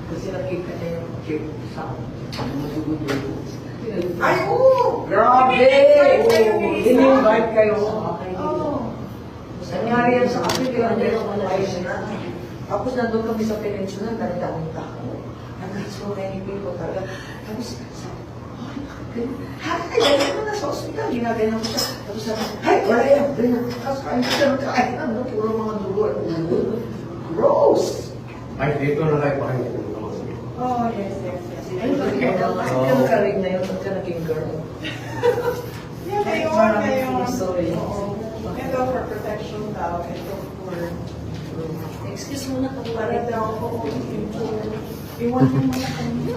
Kasi nakita niya yung cake sa dugo-dugo. Ay, oo! Grabe! In-invite kayo. Oo. Nangyari yan sa akin, kaya meron ayos na. Tapos nandun kami sa peninsula, daming tao. And that's so many people talaga. Tapos, ay, ko na sa ospital, ginagayan ko siya. Tapos sabi, ay, wala yan, ganyan. Tapos kain ko siya ng kain, ano, puro mga dugo at ulo. Gross! Ay, dito na kayo pakinggan. Oh, yes, yes, yes. Ay, bakit ka rin na yun, ba't ka naging girl? Yeah, ngayon. Sorry. Oo. Ito for protection daw. Ito for... Excuse mo na kung Para parang daw ako iwan mo na kami.